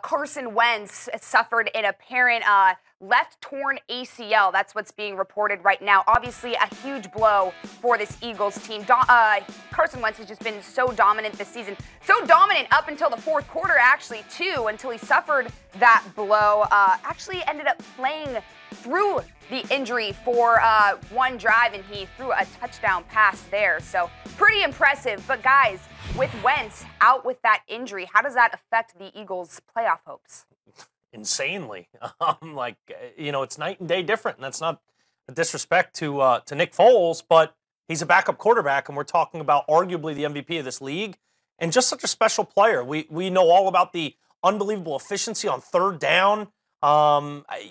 Carson Wentz suffered an apparent left torn ACL. That's what's being reported right now. Obviously, a huge blow for this Eagles team. Carson Wentz has just been so dominant this season. So dominant up until the fourth quarter, actually, too, until he suffered that blow. Actually ended up playing through the injury for one drive, and he threw a touchdown pass there. So pretty impressive. But guys, with Wentz out with that injury, how does that affect the Eagles' playoff hopes? Insanely. It's night and day different. And that's not a disrespect to Nick Foles, but he's a backup quarterback, and we're talking about arguably the MVP of this league and just such a special player. We know all about the unbelievable efficiency on third down,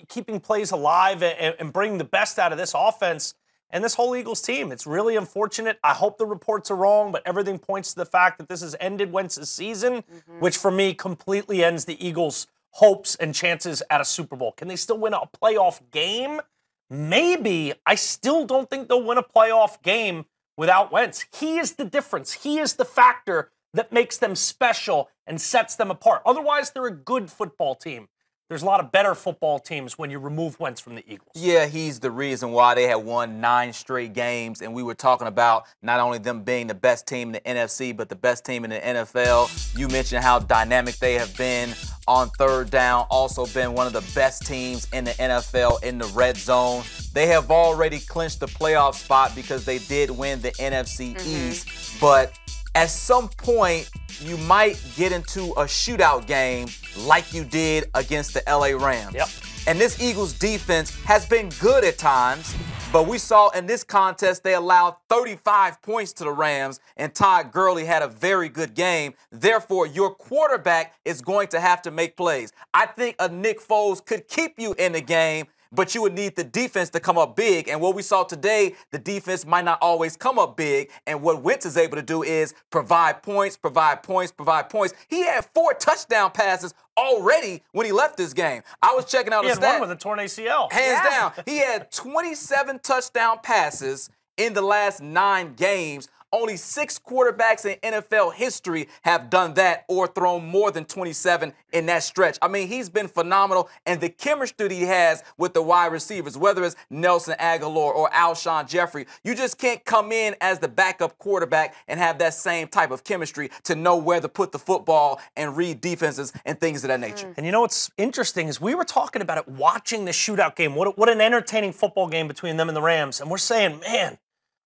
keeping plays alive and bringing the best out of this offense and this whole Eagles team. It's really unfortunate. I hope the reports are wrong, but everything points to the fact that this has ended Wentz's season, which for me completely ends the Eagles' hopes and chances at a Super Bowl. Can they still win a playoff game? Maybe. I still don't think they'll win a playoff game without Wentz. He is the difference. He is the factor that makes them special and sets them apart. Otherwise, they're a good football team. There's a lot of better football teams when you remove Wentz from the Eagles. Yeah, he's the reason why they had won 9 straight games, and we were talking about not only them being the best team in the NFC, but the best team in the NFL. You mentioned how dynamic they have been on third down, also been one of the best teams in the NFL in the red zone. They have already clinched the playoff spot because they did win the NFC East, but at some point, you might get into a shootout game like you did against the LA Rams. Yep. And this Eagles defense has been good at times, but we saw in this contest they allowed 35 points to the Rams, and Todd Gurley had a very good game. Therefore, your quarterback is going to have to make plays. I think a Nick Foles could keep you in the game, but you would need the defense to come up big. And what we saw today, the defense might not always come up big. And what Wentz is able to do is provide points, provide points, provide points. He had 4 touchdown passes already when he left this game. I was checking out his stats. He had one with a torn ACL. Hands down. He had 27 touchdown passes in the last 9 games. Only 6 quarterbacks in NFL history have done that or thrown more than 27 in that stretch. I mean, he's been phenomenal, and the chemistry that he has with the wide receivers, whether it's Nelson Aguilar or Alshon Jeffrey, you just can't come in as the backup quarterback and have that same type of chemistry to know where to put the football and read defenses and things of that nature. And you know what's interesting is we were talking about it watching the shootout game. What an entertaining football game between them and the Rams. And we're saying, man,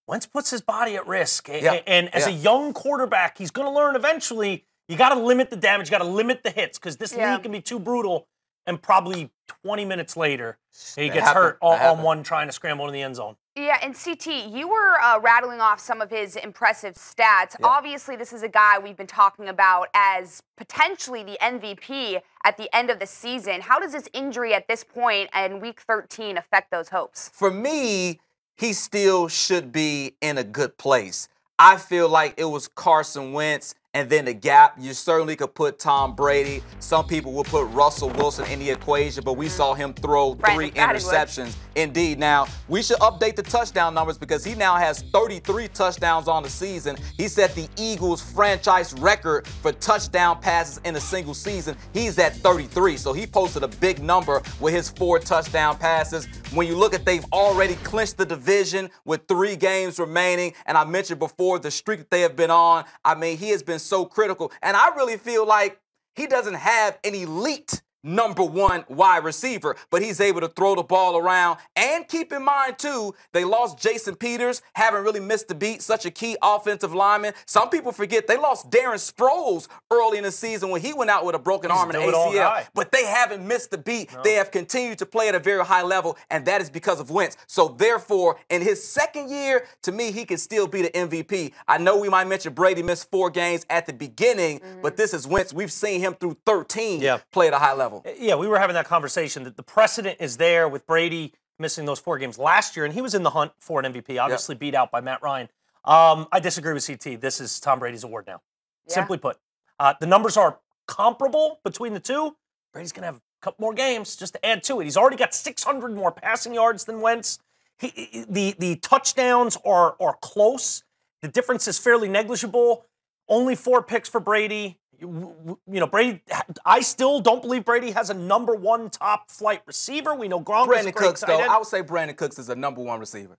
Wentz puts his body at risk. And as a young quarterback, he's going to learn eventually you got to limit the damage, you got to limit the hits, because this league can be too brutal. And probably 20 minutes later, he gets hurt on one trying to scramble in the end zone. Yeah, and CT, you were rattling off some of his impressive stats. Yeah. Obviously, this is a guy we've been talking about as potentially the MVP at the end of the season. How does this injury at this point in Week 13 affect those hopes? For me, he still should be in a good place. I feel like it was Carson Wentz and then the gap. You certainly could put Tom Brady. Some people will put Russell Wilson in the equation, but we saw him throw 3 interceptions. Indeed. Now, we should update the touchdown numbers because he now has 33 touchdowns on the season. He set the Eagles franchise record for touchdown passes in a single season. He's at 33, so he posted a big number with his 4 touchdown passes. When you look at, they've already clinched the division with 3 games remaining, and I mentioned before the streak that they have been on. I mean, he has been so critical, and I really feel like he doesn't have an elite number 1 wide receiver, but he's able to throw the ball around. And keep in mind, too, they lost Jason Peters, haven't really missed a beat, such a key offensive lineman. Some people forget they lost Darren Sproles early in the season when he went out with a broken arm and an ACL. But they haven't missed a beat. No. They have continued to play at a very high level, and that is because of Wentz. So, therefore, in his second year, to me, he can still be the MVP. I know we might mention Brady missed 4 games at the beginning, but this is Wentz. We've seen him through 13 play at a high level. Yeah, we were having that conversation that the precedent is there with Brady missing those 4 games last year, and he was in the hunt for an MVP, obviously beat out by Matt Ryan. I disagree with CT. This is Tom Brady's award now. Simply put. The numbers are comparable between the two. Brady's going to have a couple more games just to add to it. He's already got 600 more passing yards than Wentz. The touchdowns are close. The difference is fairly negligible. Only 4 picks for Brady. Brady, I still don't believe Brady has a number one top flight receiver. We know Gronk is a Brandon great Cooks, tight though, end. I would say Brandon Cooks is a number one receiver.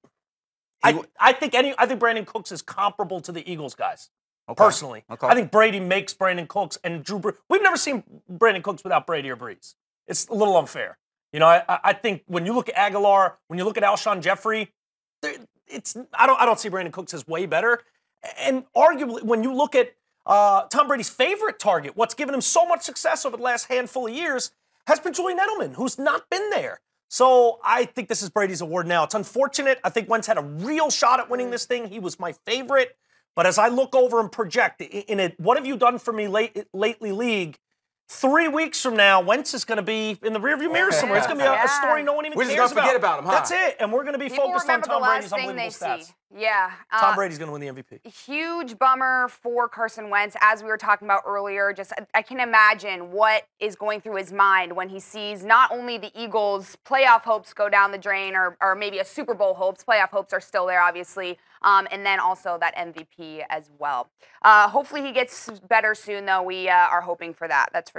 I think Brandon Cooks is comparable to the Eagles guys. Okay. Personally, Okay. I think Brady makes Brandon Cooks and Drew Brees. We've never seen Brandon Cooks without Brady or Brees. It's a little unfair. I think when you look at Aguilar, when you look at Alshon Jeffrey, I don't see Brandon Cooks as way better. And arguably, when you look at Tom Brady's favorite target, what's given him so much success over the last handful of years, has been Julian Edelman, who's not been there. So I think this is Brady's award now. It's unfortunate. I think Wentz had a real shot at winning this thing. He was my favorite. But as I look over and project, what have you done for me lately, league? 3 weeks from now, Wentz is going to be in the rearview mirror somewhere. It's going to be a story no one even cares about. We're just going to forget about him, huh? That's it. And we're going to be focused on Tom Brady's unbelievable stats. Yeah. Tom Brady's going to win the MVP. Huge bummer for Carson Wentz. As we were talking about earlier, I can imagine what is going through his mind when he sees not only the Eagles' playoff hopes go down the drain or maybe a Super Bowl hopes. Playoff hopes are still there, obviously. And then also that MVP as well. Hopefully he gets better soon, though. We are hoping for that. That's for